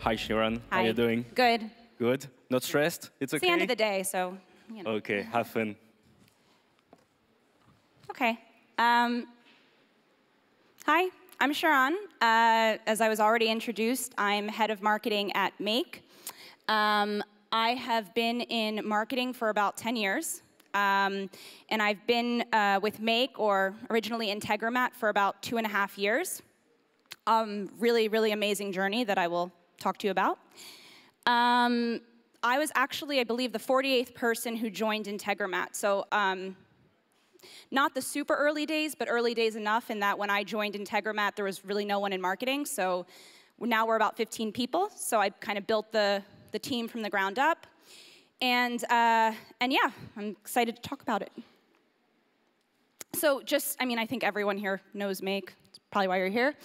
Hi, Shiran. Hi. How are you doing? Good. Good? Not stressed? It's okay? It's the end of the day, so, you know. Okay, have fun. Okay. Hi, I'm Shiran. As I was already introduced, I'm head of marketing at 𝗵𝗽𝗃𝗲𝗃. I have been in marketing for about 10 years. And I've been with 𝗵𝗃, or originally Integromat, for about 2.5 years. Really, really amazing journey that I will talk to you about. I was actually, I believe, the 48th person who joined Integromat. So not the super early days, but early days enough in that when I joined Integromat, there was really no one in marketing. So now we're about 15 people. So I kind of built the team from the ground up. And yeah, I'm excited to talk about it. So just, I mean, I think everyone here knows 𝗵𝗃. It's probably why you're here.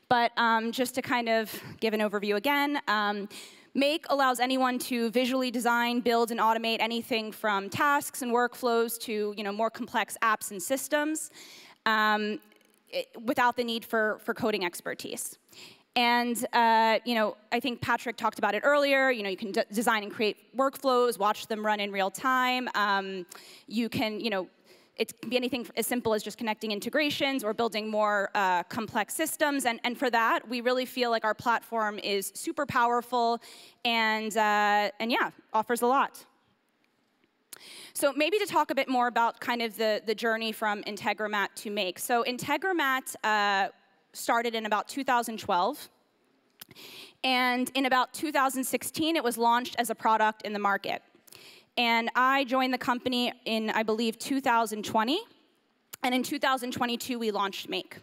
But just to kind of give an overview again, 𝗵𝗃 allows anyone to visually design, build, and automate anything from tasks and workflows to more complex apps and systems without the need for coding expertise. And I think Patrick talked about it earlier. You can design and create workflows, watch them run in real time. You can, it can be anything as simple as just connecting integrations or building more complex systems. And for that, we really feel like our platform is super powerful and yeah, offers a lot. So maybe to talk a bit more about kind of the journey from Integromat to 𝗵𝗃. So Integromat started in about 2012. And in about 2016, it was launched as a product in the market. And I joined the company in, I believe, 2020. And in 2022, we launched 𝗵𝗃.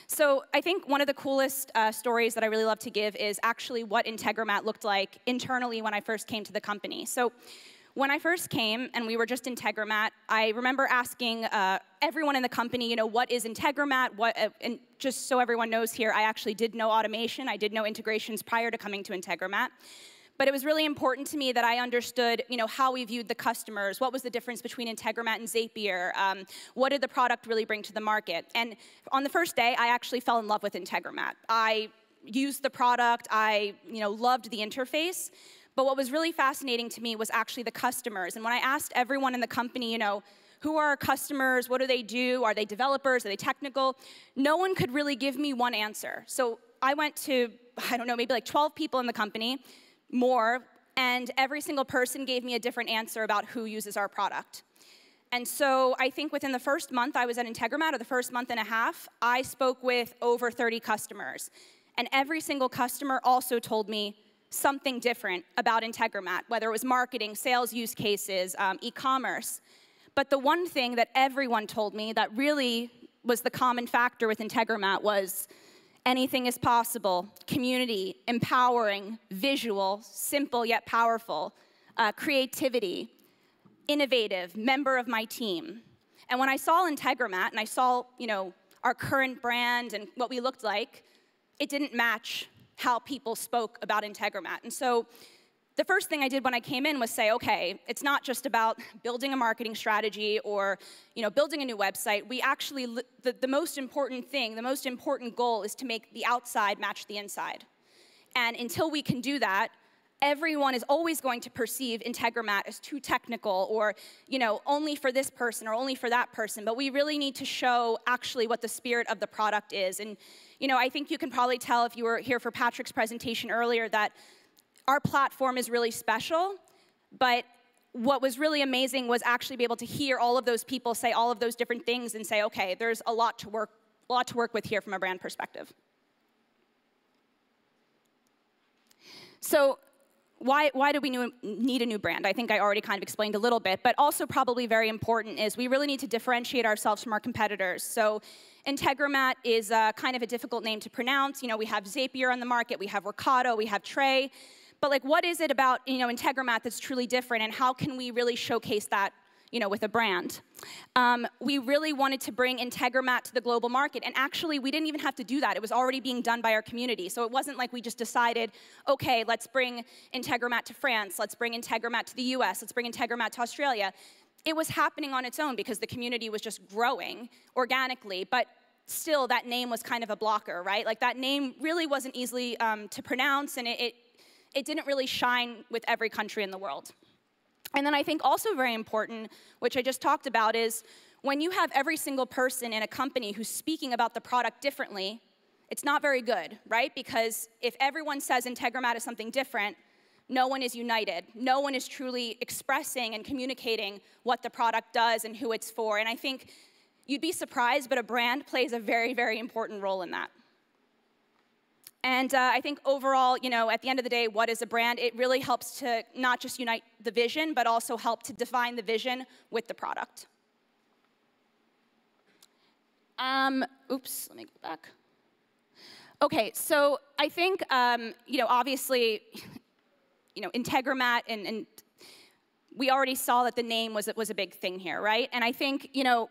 So I think one of the coolest stories that I really love to give is actually what Integromat looked like internally when I first came to the company. So when I first came and we were just Integromat, I remember asking everyone in the company, what is Integromat? And just so everyone knows here, I actually did know automation. I did know integrations prior to coming to Integromat. But it was really important to me that I understood, how we viewed the customers. What was the difference between Integromat and 𝗖𝗵𝗽𝗃𝗲𝗃? What did the product really bring to the market? And on the first day, I actually fell in love with Integromat. I used the product. I, loved the interface. But what was really fascinating to me was actually the customers. And when I asked everyone in the company, who are our customers? What do they do? Are they developers? Are they technical? No one could really give me one answer. So I went to, I don't know, maybe like 12 people in the company, more, and every single person gave me a different answer about who uses our product. And so I think within the first month I was at Integromat, or the first month and a half, I spoke with over 30 customers. And every single customer also told me something different about Integromat, whether it was marketing, sales use cases, e-commerce. But the one thing that everyone told me that really was the common factor with Integromat was anything is possible, community, empowering, visual, simple yet powerful, creativity, innovative, member of my team. And when I saw Integromat and I saw, our current brand and what we looked like, it didn't match how people spoke about Integromat. And so the first thing I did when I came in was say, okay, it's not just about building a marketing strategy or building a new website. We actually, the most important thing, the most important goal is to make the outside match the inside. And until we can do that, everyone is always going to perceive Integromat as too technical or only for this person or only for that person. But we really need to show actually what the spirit of the product is. And I think you can probably tell if you were here for Patrick's presentation earlier that our platform is really special, but what was really amazing was actually be able to hear all of those people say all of those different things and say, okay, there's a lot to work with here from a brand perspective. So why do we need a new brand? I think I already kind of explained a little bit, but also probably very important is we really need to differentiate ourselves from our competitors. So Integromat is kind of a difficult name to pronounce. We have 𝗖𝗵𝗽𝗃𝗲𝗃𝗃𝗃𝗃𝗃 on the market. We have Riccardo. We have Trey. But what is it about Integromat that's truly different, and how can we really showcase that with a brand? We really wanted to bring Integromat to the global market, and actually we didn't even have to do that. It was already being done by our community. So it wasn't like we just decided, okay, let's bring Integromat to France, let's bring Integromat to the US, let's bring Integromat to Australia. It was happening on its own because the community was just growing organically. But still that name was kind of a blocker, right? Like that name really wasn't easily to pronounce, and it didn't really shine with every country in the world. And then I think also very important, which I just talked about, is when you have every single person in a company who's speaking about the product differently, it's not very good, right? Because if everyone says Integromat is something different, no one is united. No one is truly expressing and communicating what the product does and who it's for. And I think you'd be surprised, but a brand plays a very, very important role in that. And I think overall, you know, at the end of the day, what is a brand? It really helps to not just unite the vision, but also help to define the vision with the product. Oops, let me go back. Okay, so I think, you know, obviously, you know, Integromat, and we already saw that the name was a big thing here, right? And I think, you know,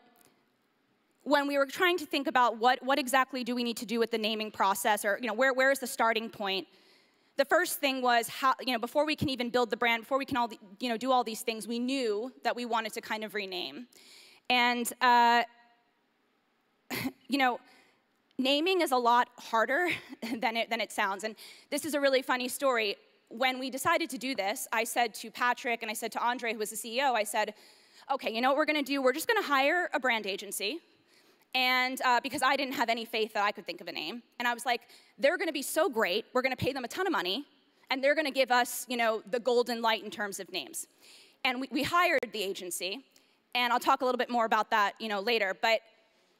when we were trying to think about what exactly do we need to do with the naming process, or, you know, where is the starting point, the first thing was how, you know, before we can even build the brand, before we can all, you know, do all these things, we knew that we wanted to kind of rename. And, you know, naming is a lot harder than it sounds. And this is a really funny story. When we decided to do this, I said to Patrick and I said to Andre, who was the CEO, I said, okay, you know what we're going to do? We're just going to hire a brand agency. And because I didn't have any faith that I could think of a name. And I was like, they're going to be so great. We're going to pay them a ton of money. And they're going to give us, you know, the golden light in terms of names. And we hired the agency. And I'll talk a little bit more about that, you know, later. But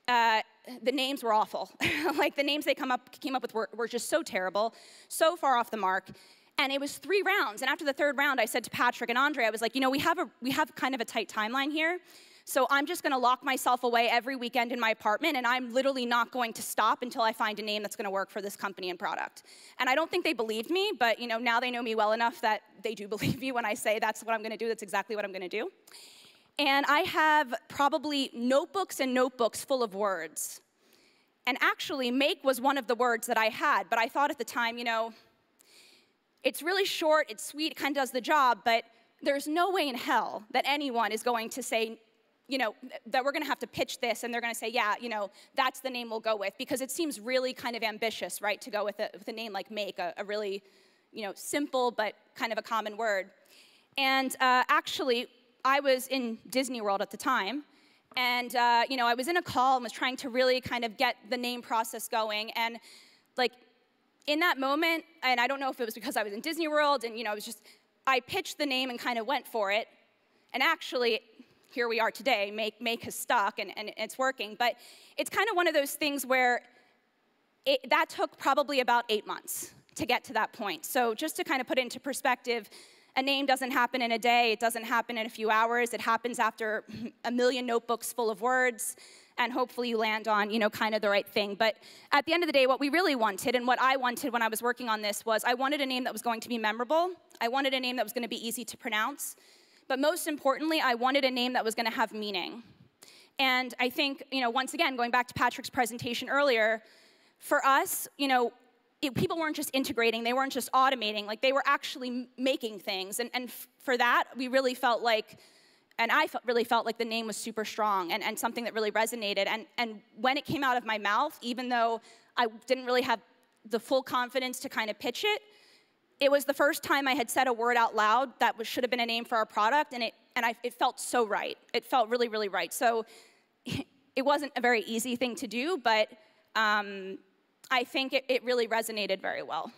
the names were awful. Like, the names they came up with were just so terrible, so far off the mark. And it was 3 rounds. And after the 3rd round, I said to Patrick and Andre, I was like, you know, we have kind of a tight timeline here. So I'm just going to lock myself away every weekend in my apartment, and I'm literally not going to stop until I find a name that's going to work for this company and product. And I don't think they believed me, but, you know, now they know me well enough that they do believe me when I say that's what I'm going to do. That's exactly what I'm going to do. And I have probably notebooks and notebooks full of words. And actually, make was one of the words that I had, but I thought at the time, you know, it's really short, it's sweet, it kind of does the job, but there's no way in hell that anyone is going to say, you know, that we're going to have to pitch this, and they're going to say, yeah, you know, that's the name we'll go with, because it seems really kind of ambitious, right, to go with a name like make, a really, you know, simple but kind of a common word. And actually, I was in Disney World at the time, and, you know, I was in a call and was trying to really kind of get the name process going, and, like, in that moment, and I don't know if it was because I was in Disney World, and, you know, I pitched the name and kind of went for it, and actually, here we are today, make has stuck, and it's working. But it's kind of one of those things where that took probably about 8 months to get to that point. So just to kind of put it into perspective, a name doesn't happen in a day. It doesn't happen in a few hours. It happens after a million notebooks full of words, and hopefully you land on, you know, kind of the right thing. But at the end of the day, what we really wanted, and what I wanted when I was working on this, was I wanted a name that was going to be memorable. I wanted a name that was going to be easy to pronounce. But most importantly, I wanted a name that was going to have meaning. And I think, you know, once again, going back to Patrick's presentation earlier, for us, you know, people weren't just integrating, they weren't just automating, like they were actually making things. And for that, we really felt like, and I really felt like the name was super strong and something that really resonated. And when it came out of my mouth, even though I didn't really have the full confidence to kind of pitch it, it was the first time I had said a word out loud that should have been a name for our product, and it felt so right. It felt really, really right. So it wasn't a very easy thing to do, but I think it really resonated very well.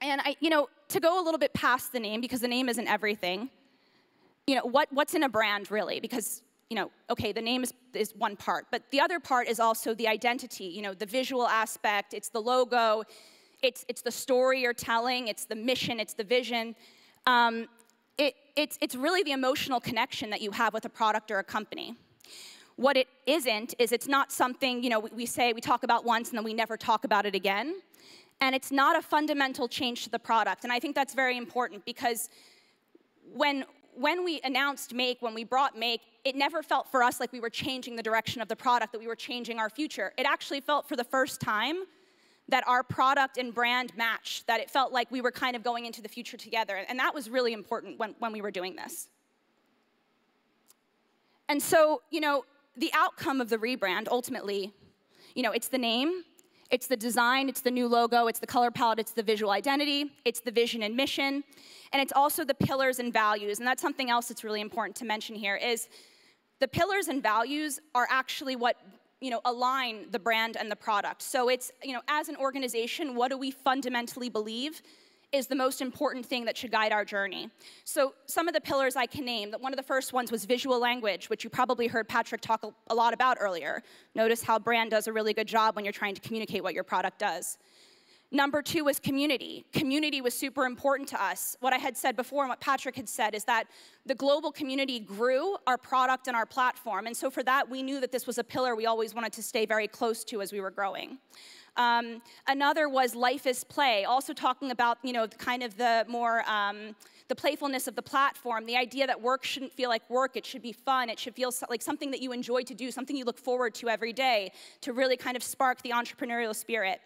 And you know, to go a little bit past the name, because the name isn't everything, you know, what's in a brand really? Because, you know, okay, the name is one part, but the other part is also the identity, you know, the visual aspect, it's the logo, it's the story you're telling, it's the mission, it's the vision. It's really the emotional connection that you have with a product or a company. What it isn't is it's not something, you know, we talk about once and then we never talk about it again. And it's not a fundamental change to the product. And I think that's very important, because when we announced Make, when we brought Make, it never felt for us like we were changing the direction of the product, that we were changing our future. It actually felt for the first time that our product and brand matched, that it felt like we were kind of going into the future together. And that was really important when we were doing this. And so, you know, the outcome of the rebrand, ultimately, it's the name, it's the design, it's the new logo, it's the color palette, it's the visual identity, it's the vision and mission, and it's also the pillars and values. And that's something else that's really important to mention here is the pillars and values are actually what align the brand and the product. So it's, as an organization, what do we fundamentally believe is the most important thing that should guide our journey? So some of the pillars I can name, one of the first ones was visual language, which you probably heard Patrick talk a lot about earlier. Notice how brand does a really good job when you're trying to communicate what your product does. Number 2 was community. Community was super important to us. What I had said before and what Patrick had said is that the global community grew our product and our platform. And so for that, we knew that this was a pillar we always wanted to stay very close to as we were growing. Another was life is play, also talking about, kind of the more, the playfulness of the platform, the idea that work shouldn't feel like work, it should be fun, it should feel like something that you enjoy to do, something you look forward to every day, to really kind of spark the entrepreneurial spirit.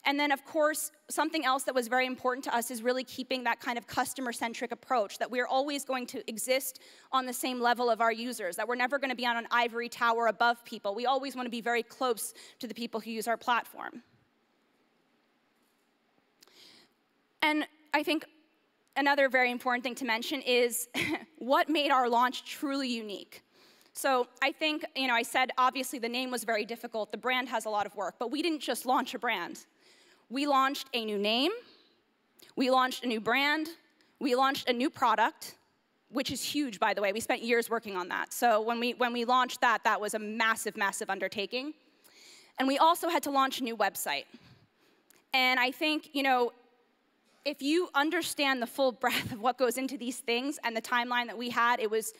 And then, of course, something else that was very important to us is really keeping that kind of customer-centric approach, that we're always going to exist on the same level of our users, that we're never going to be on an ivory tower above people. We always want to be very close to the people who use our platform. And I think another very important thing to mention is what made our launch truly unique. So I think, I said obviously the name was very difficult, the brand has a lot of work, but we didn't just launch a brand. We launched a new name, we launched a new brand, we launched a new product, which is huge, by the way. We spent years working on that. So when we launched that, that was a massive, massive undertaking. And we also had to launch a new website. And I think, if you understand the full breadth of what goes into these things and the timeline that we had, it was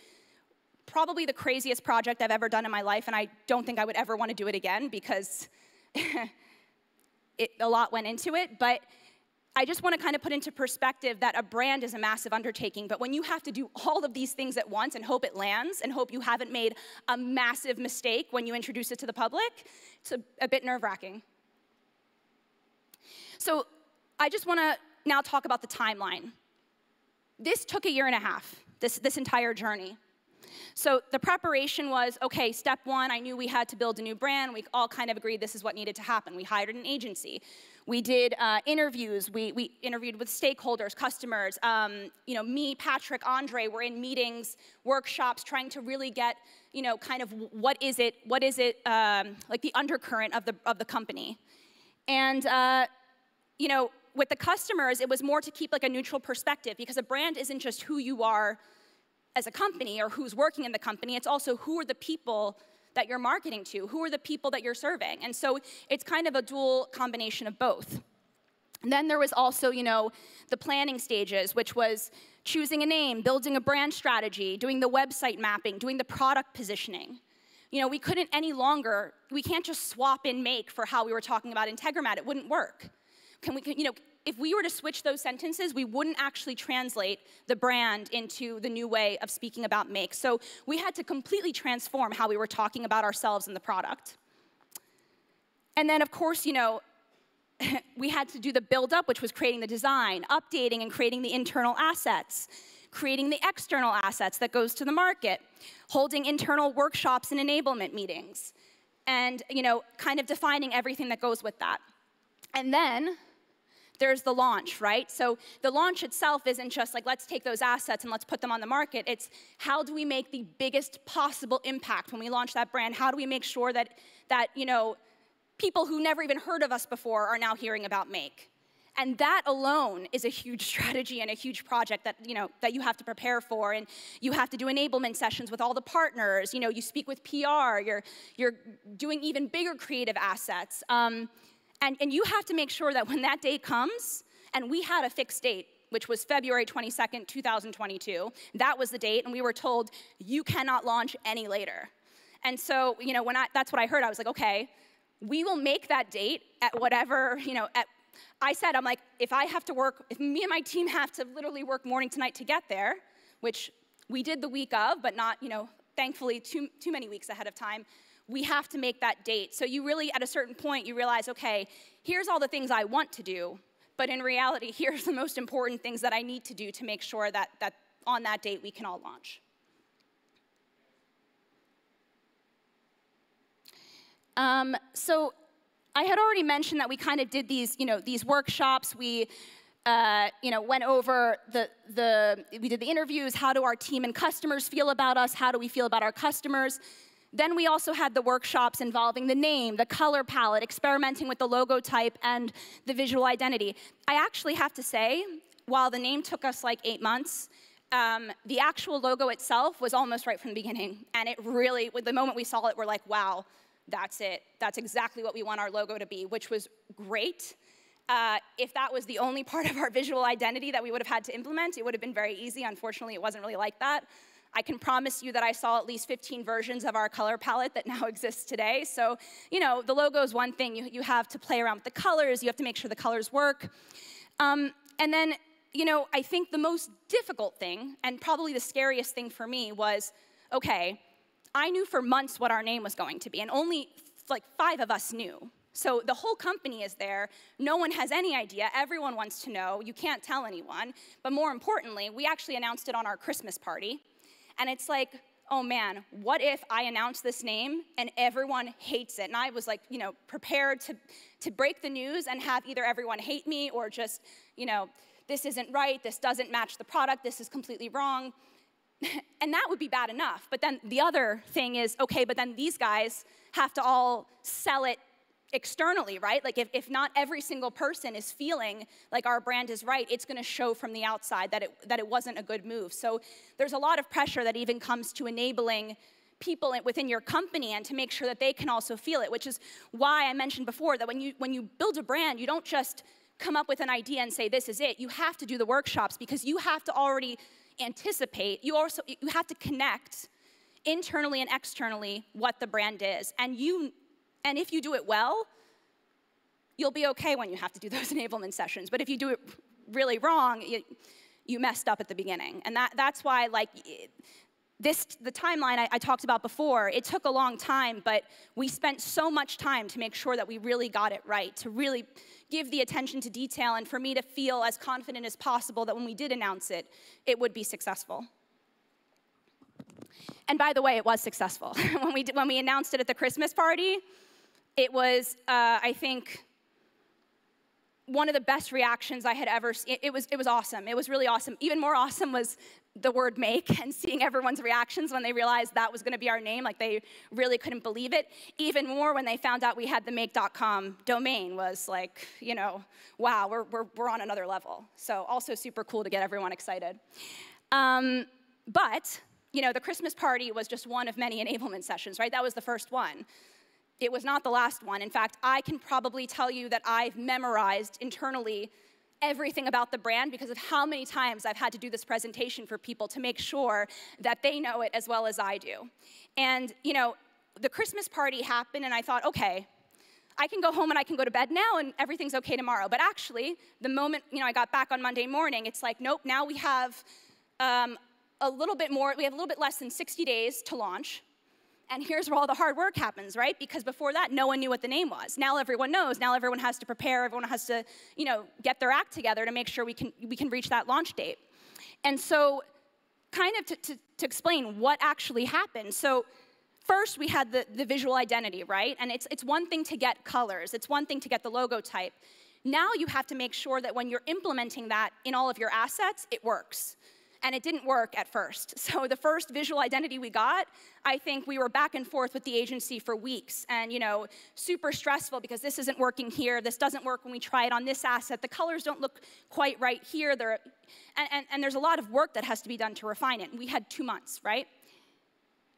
probably the craziest project I've ever done in my life, and I don't think I would ever want to do it again because a lot went into it. But I just want to kind of put into perspective that a brand is a massive undertaking, but when you have to do all of these things at once and hope it lands and hope you haven't made a massive mistake when you introduce it to the public, it's a bit nerve-wracking. So I just want to now talk about the timeline. This took 1.5 years, this entire journey. So the preparation was, okay, step 1, I knew we had to build a new brand. We all kind of agreed this is what needed to happen. We hired an agency. We did interviews. We interviewed with stakeholders, customers. Me, Patrick, Andre were in meetings, workshops, trying to really get, kind of what is it, like the undercurrent of the company. And, with the customers, it was more to keep like a neutral perspective because a brand isn't just who you are as a company or who's working in the company, it's also who are the people that you're marketing to, who are the people that you're serving. And so it's kind of a dual combination of both. And then there was also, the planning stages, which was choosing a name, building a brand strategy, doing the website mapping, doing the product positioning. We couldn't any longer, we can't just swap in make for how we were talking about Integromat, it wouldn't work. If we were to switch those sentences, we wouldn't actually translate the brand into the new way of speaking about make. So we had to completely transform how we were talking about ourselves and the product. And then, of course, we had to do the build-up, which was creating the design, updating and creating the internal assets, creating the external assets that goes to the market, holding internal workshops and enablement meetings, and kind of defining everything that goes with that. And then there's the launch, right? So the launch itself isn't just like, let's take those assets and let's put them on the market. It's how do we make the biggest possible impact when we launch that brand? How do we make sure that people who never even heard of us before are now hearing about Make? And that alone is a huge strategy and a huge project that, that you have to prepare for. And you have to do enablement sessions with all the partners. You speak with PR. You're doing even bigger creative assets. And you have to make sure that when that date comes, and we had a fixed date, which was February 22nd, 2022. That was the date, and we were told, you cannot launch any later. And so, that's what I heard. I was like, okay, we will make that date at whatever, I said, I'm like, if me and my team have to literally work morning to night to get there, which we did the week of, but not, thankfully, too many weeks ahead of time, we have to make that date. So you really, at a certain point, you realize, okay, here's all the things I want to do, but in reality, here's the most important things that I need to do to make sure that on that date we can all launch. So I had already mentioned that we kind of did these, these workshops. We, went over we did the interviews. How do our team and customers feel about us? How do we feel about our customers? Then we also had the workshops involving the name, the color palette, experimenting with the logo type and the visual identity. I actually have to say, while the name took us like 8 months, the actual logo itself was almost right from the beginning. And it really, the moment we saw it, we're like, wow, that's it. That's exactly what we want our logo to be, which was great. If that was the only part of our visual identity that we would have had to implement, it would have been very easy. Unfortunately, it wasn't really like that. I can promise you that I saw at least 15 versions of our color palette that now exists today. So, the logo is one thing. You have to play around with the colors. You have to make sure the colors work. And then, I think the most difficult thing, and probably the scariest thing for me was, okay, I knew for months what our name was going to be, and only like 5 of us knew. So the whole company is there. No one has any idea. Everyone wants to know. You can't tell anyone. But more importantly, we actually announced it on our Christmas party. And it's like, oh man, what if I announce this name and everyone hates it? And I was like, prepared to break the news and have either everyone hate me or just, this isn't right, this doesn't match the product, this is completely wrong. And that would be bad enough. But then the other thing is, okay, but then these guys have to all sell it externally, right? Like if not every single person is feeling like our brand is right, it's going to show from the outside that it wasn't a good move. So there's a lot of pressure that even comes to enabling people within your company and to make sure that they can also feel it, which is why I mentioned before that when you build a brand, you don't just come up with an idea and say this is it. You have to do the workshops because you have to already anticipate. You have to connect internally and externally what the brand is. And if you do it well, you'll be okay when you have to do those enablement sessions. But if you do it really wrong, you messed up at the beginning. And that's why, the timeline I talked about before, it took a long time, but we spent so much time to make sure that we really got it right, to really give the attention to detail, and for me to feel as confident as possible that when we did announce it, it would be successful. And by the way, it was successful. When we announced it at the Christmas party, it was, I think, one of the best reactions I had ever seen. It was awesome. It was really awesome. Even more awesome was the word make and seeing everyone's reactions when they realized that was going to be our name. Like, they really couldn't believe it. Even more when they found out we had the make.com domain was like, wow, we're on another level. So also super cool to get everyone excited. But, the Christmas party was just one of many enablement sessions, right? That was the first one. It was not the last one. In fact, I can probably tell you that I've memorized internally everything about the brand because of how many times I've had to do this presentation for people to make sure that they know it as well as I do. And, the Christmas party happened, and I thought, okay, I can go home and I can go to bed now, and everything's okay tomorrow. But actually, the moment, I got back on Monday morning, it's like, nope, now we have a little bit less than 60 days to launch. And here's where all the hard work happens, right? Because before that, no one knew what the name was. Now everyone knows. Now everyone has to prepare. Everyone has to, get their act together to make sure we can reach that launch date. And so, kind of to explain what actually happened. So, first we had the visual identity, right? And it's one thing to get colors. It's one thing to get the logo type. Now you have to make sure that when you're implementing that in all of your assets, it works. And it didn't work at first. So the first visual identity we got, I think we were back and forth with the agency for weeks, and super stressful because this isn't working here, this doesn't work when we try it on this asset, the colors don't look quite right here, and there's a lot of work that has to be done to refine it, and we had 2 months, right?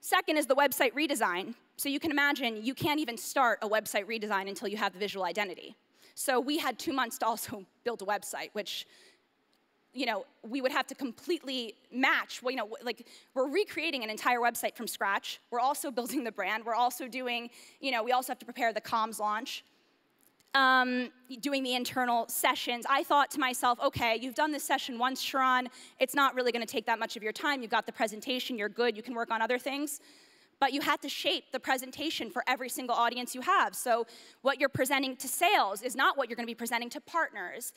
Second is the website redesign. So you can imagine you can't even start a website redesign until you have the visual identity. So we had 2 months to also build a website, which we would have to completely match. We're recreating an entire website from scratch. We're also building the brand. We're also doing, we also have to prepare the comms launch, doing the internal sessions. I thought to myself, okay, you've done this session once, Shiran. It's not really going to take that much of your time. You've got the presentation. You're good. You can work on other things. But you had to shape the presentation for every single audience you have. So what you're presenting to sales is not what you're going to be presenting to partners.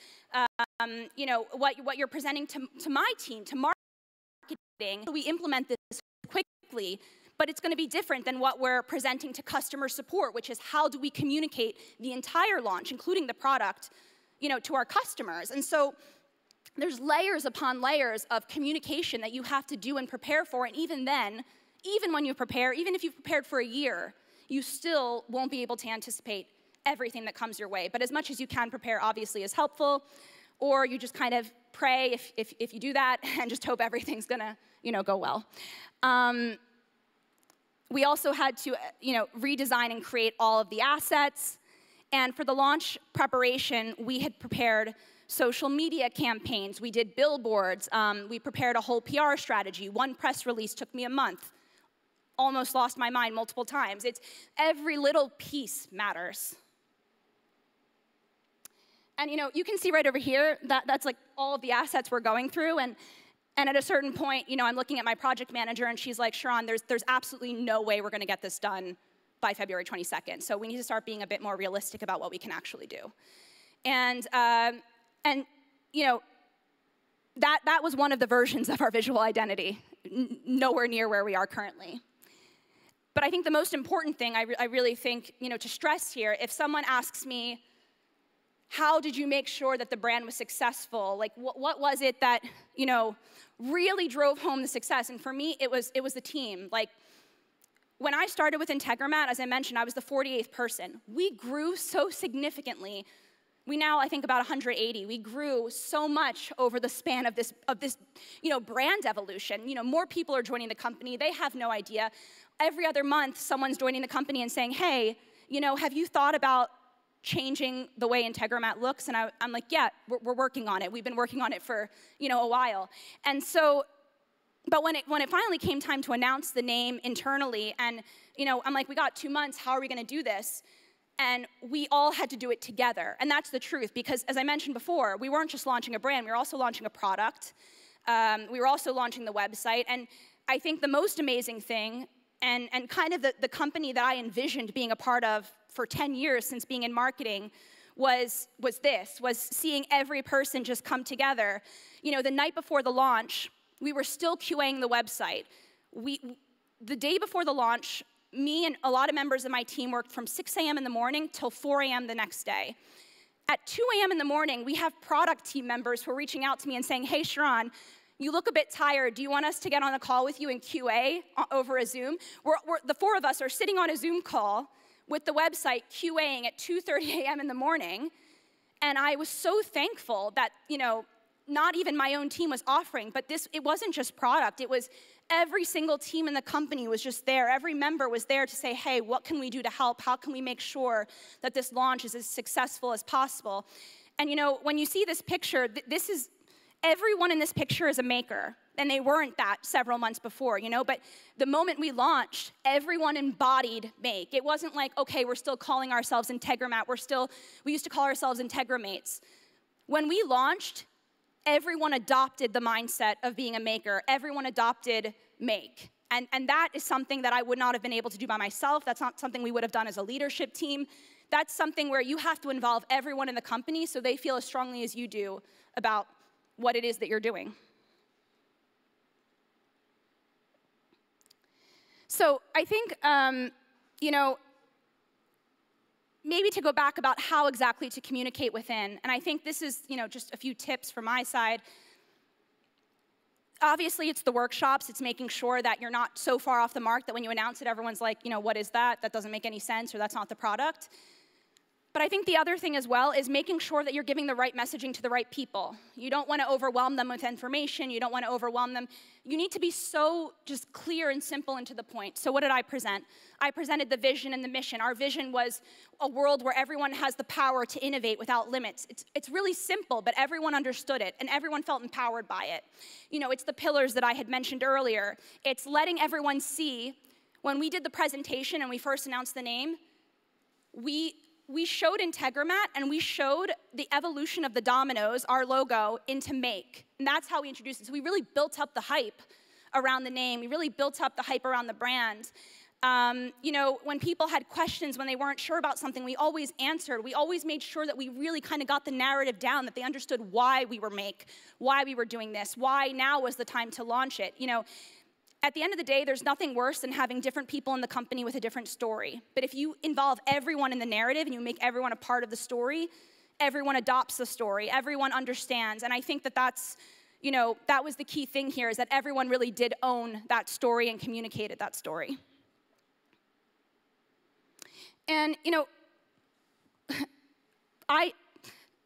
What you're presenting to my team, to marketing. We implement this quickly but it's going to be different than what we're presenting to customer support, which is how do we communicate the entire launch, including the product, to our customers. And so there's layers upon layers of communication that you have to do and prepare for, and even then, even when you prepare, even if you've prepared for a year, you still won't be able to anticipate everything that comes your way. But as much as you can prepare, obviously, is helpful, or you just kind of pray if you do that and just hope everything's gonna go well. We also had to redesign and create all of the assets. And for the launch preparation, we had prepared social media campaigns. We did billboards. We prepared a whole PR strategy. One press release took me a month. Almost lost my mind multiple times. It's every little piece matters. And you can see right over here that's like all of the assets we're going through. And at a certain point, I'm looking at my project manager, and she's like, Shiran, there's absolutely no way we're going to get this done by February 22nd. So we need to start being a bit more realistic about what we can actually do. And that was one of the versions of our visual identity, nowhere near where we are currently. But I think the most important thing I really think to stress here, if someone asks me, how did you make sure that the brand was successful? Like, what was it that really drove home the success? And for me, it was the team. Like, when I started with Integromat, as I mentioned, I was the 48th person. We grew so significantly. We now, I think, about 180. We grew so much over the span of this brand evolution. More people are joining the company. They have no idea. Every other month, someone's joining the company and saying, hey, have you thought about changing the way Integromat looks? And I'm like, yeah, we're working on it. We've been working on it for a while. And so, but when it finally came time to announce the name internally, and I'm like, we got 2 months. How are we going to do this? And we all had to do it together. And that's the truth, because as I mentioned before, we weren't just launching a brand. We were also launching a product. We were also launching the website. And I think the most amazing thing, and kind of the company that I envisioned being a part of for 10 years since being in marketing, was seeing every person just come together. The night before the launch, we were still QAing the website. The day before the launch, me and a lot of members of my team worked from 6 a.m. in the morning till 4 a.m. the next day. At 2 a.m. in the morning, we have product team members who are reaching out to me and saying, hey, Shiran, you look a bit tired. Do you want us to get on a call with you in QA over a Zoom? The 4 of us are sitting on a Zoom call with the website QAing at 2:30 a.m. in the morning. And I was so thankful that, not even my own team was offering, but it wasn't just product. It was every single team in the company was just there. Every member was there to say, hey, what can we do to help? How can we make sure that this launch is as successful as possible? And when you see this picture, everyone in this picture is a maker. And they weren't that several months before, But the moment we launched, everyone embodied make. It wasn't like, okay, we're still calling ourselves Integromat. We used to call ourselves Integromates. When we launched, everyone adopted the mindset of being a maker. Everyone adopted make. And that is something that I would not have been able to do by myself. That's not something we would have done as a leadership team. That's something where you have to involve everyone in the company so they feel as strongly as you do about what it is that you're doing. So I think, maybe to go back about how exactly to communicate within, and I think this is, just a few tips from my side. Obviously, it's the workshops. It's making sure that you're not so far off the mark that when you announce it, everyone's like, what is that? That doesn't make any sense, or that's not the product. But I think the other thing as well is making sure that you're giving the right messaging to the right people. You don't want to overwhelm them with information. You don't want to overwhelm them. You need to be so just clear and simple and to the point. So what did I present? I presented the vision and the mission. Our vision was a world where everyone has the power to innovate without limits. It's really simple, but everyone understood it, and everyone felt empowered by it. It's the pillars that I had mentioned earlier. It's letting everyone see. When we did the presentation and we first announced the name, we showed Integromat, and we showed the evolution of the dominoes, our logo, into make. And that's how we introduced it. So we really built up the hype around the name. We really built up the hype around the brand. When people had questions, when they weren't sure about something, we always answered. We always made sure that we really kind of got the narrative down, that they understood why we were make, why we were doing this, why now was the time to launch it. at the end of the day, there's nothing worse than having different people in the company with a different story. But if you involve everyone in the narrative and you make everyone a part of the story, everyone adopts the story, everyone understands. And I think that that's, you know, that was the key thing here, is that everyone really did own that story and communicated that story. And, you know,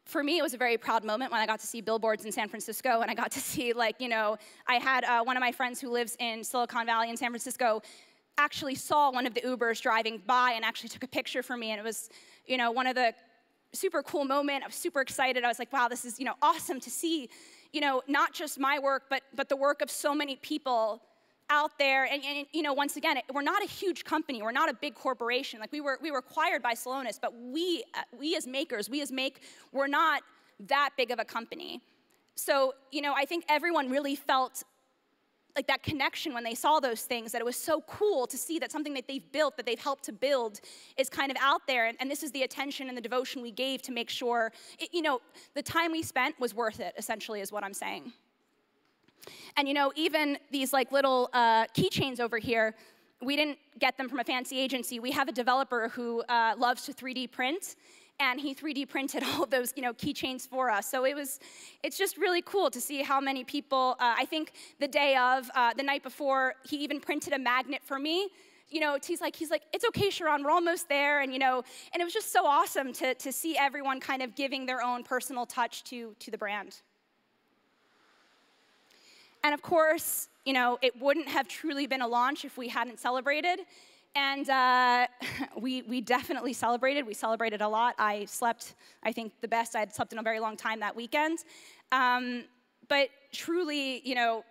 for me, it was a very proud moment when I got to see billboards in San Francisco, and I got to see, like, you know, I had one of my friends who lives in Silicon Valley in San Francisco actually saw one of the Ubers driving by and actually took a picture for me, and it was, you know, one of the super cool moment. I was super excited. I was like, wow, this is, you know, awesome to see, you know, not just my work, but the work of so many people out there. And you know, once again, we're not a huge company. We're not a big corporation. Like, we were acquired by Celonis, but we as makers, we're not that big of a company. So, you know, I think everyone really felt like that connection when they saw those things, that it was so cool to see that something that they've built, that they've helped to build, is kind of out there. And this is the attention and the devotion we gave to make sure, you know, the time we spent was worth it, essentially, is what I'm saying. And, you know, even these, like, little keychains over here, we didn't get them from a fancy agency. We have a developer who loves to 3D print, and he 3D printed all of those, you know, keychains for us. So it's just really cool to see how many people, I think the night before, he even printed a magnet for me. You know, he's like, it's okay, Shiran, we're almost there. And, you know, and it was just so awesome to see everyone kind of giving their own personal touch to the brand. And of course, you know, it wouldn't have truly been a launch if we hadn't celebrated. And we definitely celebrated. We celebrated a lot. I slept, I think, the best I'd slept in a very long time that weekend. But truly, you know,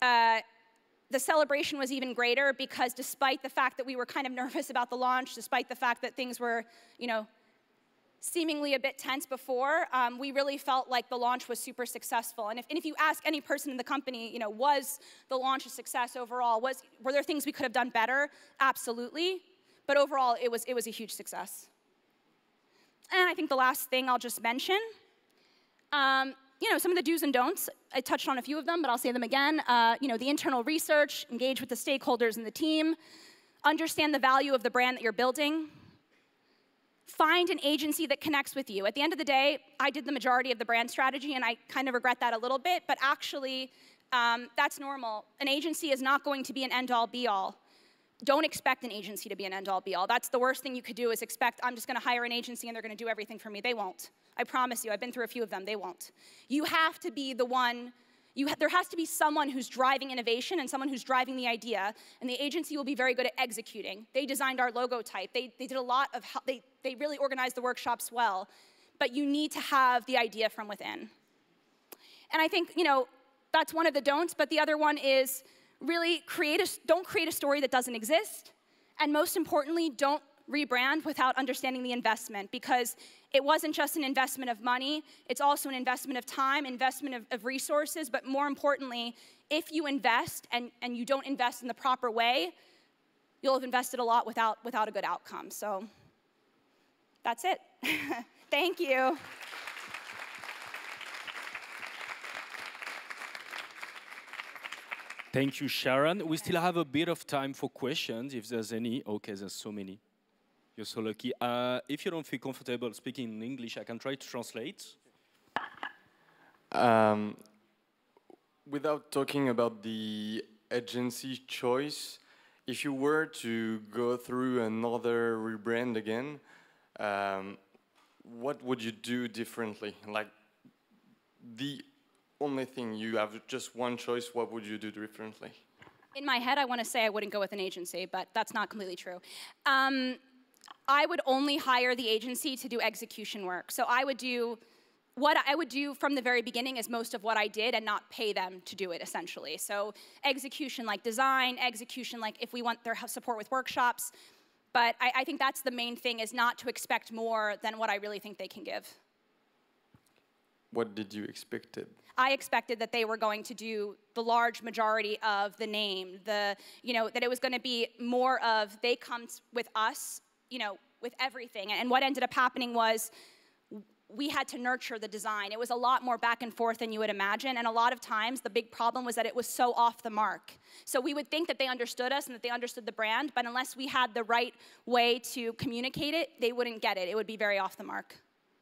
the celebration was even greater, because despite the fact that we were kind of nervous about the launch, despite the fact that things were, you know, seemingly a bit tense before, we really felt like the launch was super successful. And if you ask any person in the company, you know, was the launch a success overall? Were there things we could have done better? Absolutely. But overall, it was a huge success. And I think the last thing I'll just mention, you know, some of the do's and don'ts. I touched on a few of them, but I'll say them again. You know, the internal research, engage with the stakeholders in the team, understand the value of the brand that you're building. Find an agency that connects with you. At the end of the day, I did the majority of the brand strategy, and I kind of regret that a little bit, but actually, that's normal. An agency is not going to be an end-all, be-all. Don't expect an agency to be an end-all, be-all. That's the worst thing you could do, is expect, I'm just going to hire an agency and they're going to do everything for me. They won't. I promise you. I've been through a few of them. They won't. You have to be the one. There has to be someone who's driving innovation and someone who's driving the idea, and the agency will be very good at executing. They designed our logo type. They did a lot of, they really organized the workshops well, but you need to have the idea from within. And I think, you know, that's one of the don'ts, but the other one is really don't create a story that doesn't exist, and most importantly, don't rebrand without understanding the investment, because it wasn't just an investment of money, it's also an investment of time, investment of resources, but more importantly, if you invest and you don't invest in the proper way, you'll have invested a lot without a good outcome. So that's it. Thank you. Thank you, Sharon. We still have a bit of time for questions, if there's any. Okay, there's so many. You're so lucky. If you don't feel comfortable speaking in English, I can try to translate. Without talking about the agency choice, if you were to go through another rebrand again, what would you do differently? Like, the only thing, you have just one choice, what would you do differently? In my head, I want to say I wouldn't go with an agency, but that's not completely true. I would only hire the agency to do execution work. So what I would do from the very beginning is most of what I did, and not pay them to do it, essentially. So execution like design, execution like if we want their support with workshops. But I think that's the main thing, is not to expect more than what I really think they can give. What did you expect? I expected that they were going to do the large majority of the name, you know, that it was going to be more of they come with us, you know, with everything. And what ended up happening was we had to nurture the design. It was a lot more back and forth than you would imagine, and a lot of times the big problem was that it was so off the mark. So we would think that they understood us and that they understood the brand, but unless we had the right way to communicate it, they wouldn't get it. It would be very off the mark.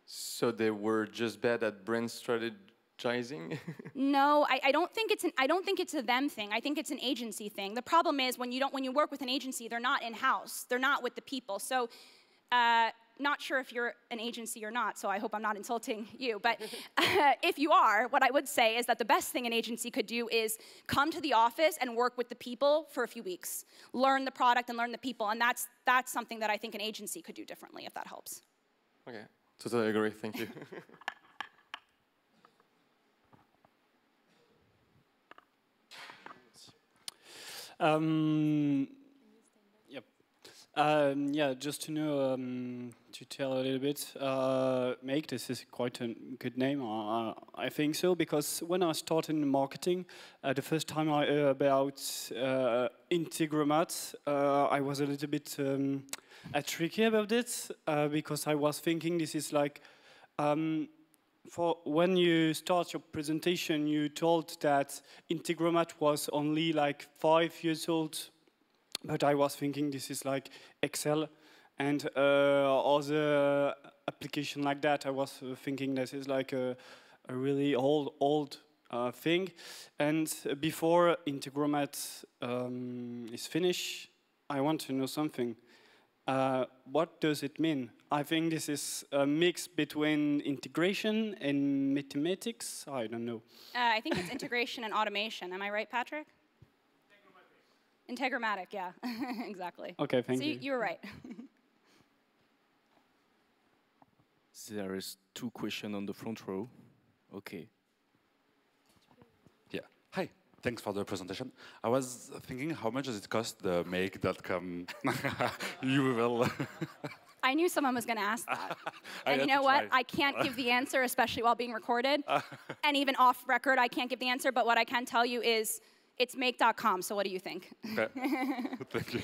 So they were just bad at brand strategizing? No, I don't think it's a them thing. I think it's an agency thing. The problem is when you work with an agency, they're not in-house. They're not with the people. So not sure if you're an agency or not, so I hope I'm not insulting you. But if you are, what I would say is that the best thing an agency could do is come to the office and work with the people for a few weeks. Learn the product and learn the people. And that's something that I think an agency could do differently, if that helps. Okay, totally agree. Thank you. Yeah, just to know, to tell a little bit, Make, this is quite a good name, I think so, because when I started in marketing, the first time I heard about Integromat, I was a little bit tricky about it, because I was thinking this is like, for when you start your presentation, you told that Integromat was only like 5 years old. But I was thinking this is like Excel and other application like that. I was thinking this is like a really old thing. And before Integromat is finished, I want to know something. What does it mean? I think this is a mix between integration and mathematics. I don't know. I think it's integration and automation. Am I right, Patrick? Integromatic, yeah, exactly. Okay, thank you. So you were right. There is 2 questions on the front row. Okay. Yeah. Hi. Thanks for the presentation. I was thinking, how much does it cost the make.com URL? I knew someone was going to ask that. And you know what? I can't give the answer, especially while being recorded. And even off record, I can't give the answer. But what I can tell you is, it's make.com, so what do you think? Okay. Thank you.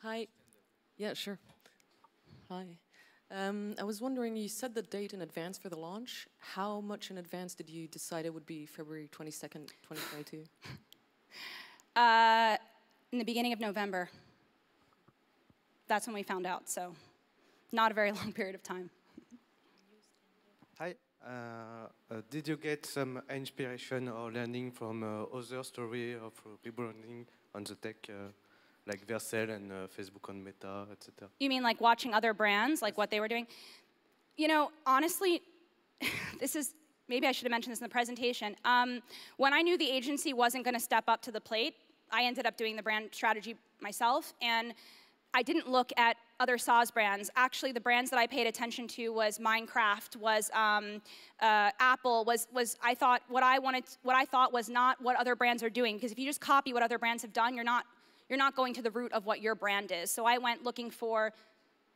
Hi. Yeah, sure. Hi. I was wondering, you set the date in advance for the launch. How much in advance did you decide it would be February 22nd, 2022? In the beginning of November. That's when we found out, so not a very long period of time. Hi. Did you get some inspiration or learning from other stories of rebranding on the tech, like Vercel and Facebook on Meta, etc.? You mean like watching other brands, like what they were doing? You know, honestly, maybe I should have mentioned this in the presentation. When I knew the agency wasn't going to step up to the plate, I ended up doing the brand strategy myself, and I didn't look at other SaaS brands. Actually, the brands that I paid attention to was Minecraft, was Apple, was I thought what I thought was not what other brands are doing. Because if you just copy what other brands have done, you're not going to the root of what your brand is. So I went looking for.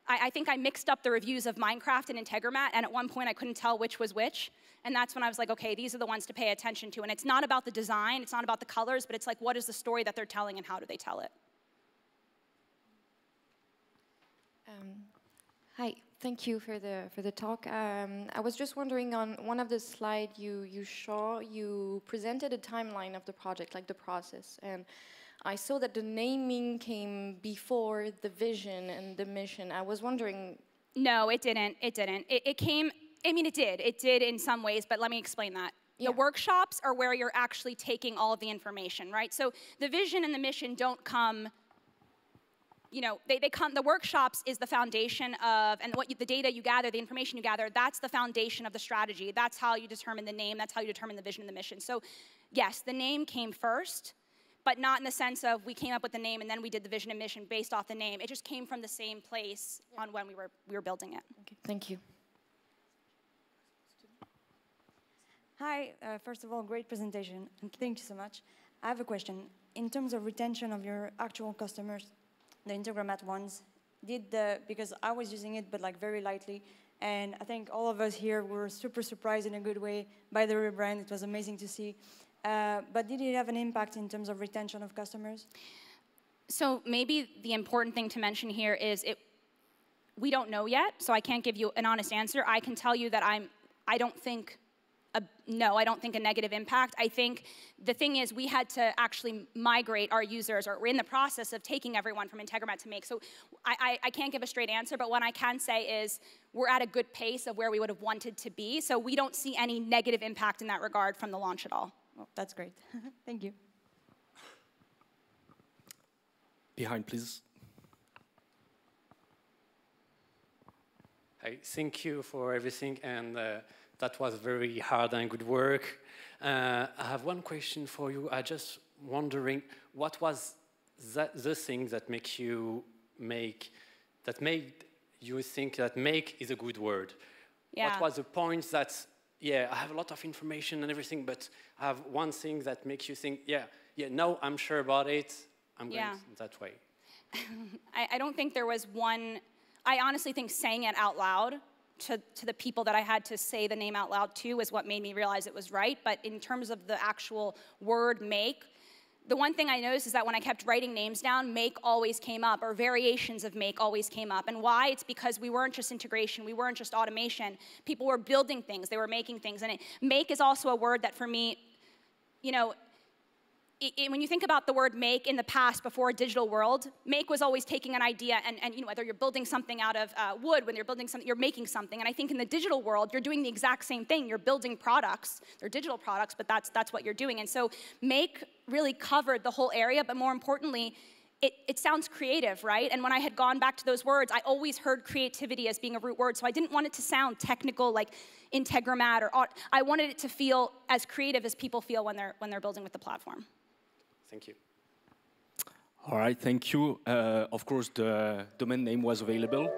I think I mixed up the reviews of Minecraft and Integromat, and at one point I couldn't tell which was which. And that's when I was like, okay, these are the ones to pay attention to. And it's not about the design, it's not about the colors, but it's like, what is the story that they're telling and how do they tell it? Hi, thank you for the talk. I was just wondering, on one of the slides you presented a timeline of the project, like the process, and I saw that the naming came before the vision and the mission. I was wondering. No, it didn't. It didn't. It came. I mean, it did. It did in some ways, but let me explain that. Yeah. The workshops are where you're actually taking all of the information, right? So the vision and the mission don't come. You know, they come. The workshops is the foundation of, and the data you gather, the information you gather, that's the foundation of the strategy. That's how you determine the name. That's how you determine the vision and the mission. So, yes, the name came first, but not in the sense of we came up with the name and then we did the vision and mission based off the name. It just came from the same place on when we were building it. Okay, thank you. Hi, first of all, great presentation, and thank you so much. I have a question. In terms of retention of your actual customers, the Integromat ones, because I was using it, but like very lightly, and I think all of us here were super surprised in a good way by the rebrand. It was amazing to see. But did it have an impact in terms of retention of customers? So maybe the important thing to mention here is we don't know yet, so I can't give you an honest answer. I can tell you that I don't think a negative impact. I think the thing is we had to actually migrate our users, or we're in the process of taking everyone from Integromat to Make. So I can't give a straight answer, but what I can say is we're at a good pace of where we would have wanted to be, so we don't see any negative impact in that regard from the launch at all. Well, that's great. Thank you. Behind, please. Hi, thank you for everything, and that was very hard and good work. I have one question for you. I just wondering, what was the thing that made you think that make is a good word? Yeah. What was the point that, yeah, I have a lot of information and everything, but I have one thing that makes you think, yeah, now I'm sure about it, I'm going that way. I don't think there was one. I honestly think saying it out loud to the people that I had to say the name out loud to is what made me realize it was right. But in terms of the actual word make, the one thing I noticed is that when I kept writing names down, make always came up, or variations of make always came up. And why? It's because we weren't just integration, we weren't just automation. People were building things, they were making things. And make is also a word that for me, you know, when you think about the word make in the past, before a digital world, make was always taking an idea and you know, whether you're building something out of wood, when you're building something, you're making something. And I think in the digital world, you're doing the exact same thing. You're building products. They're digital products, but that's what you're doing. And so make really covered the whole area, but more importantly, it sounds creative, right? And when I had gone back to those words, I always heard creativity as being a root word, so I didn't want it to sound technical like Integromat or I wanted it to feel as creative as people feel when they're building with the platform. Thank you. All right, thank you. Of course, the domain name was available.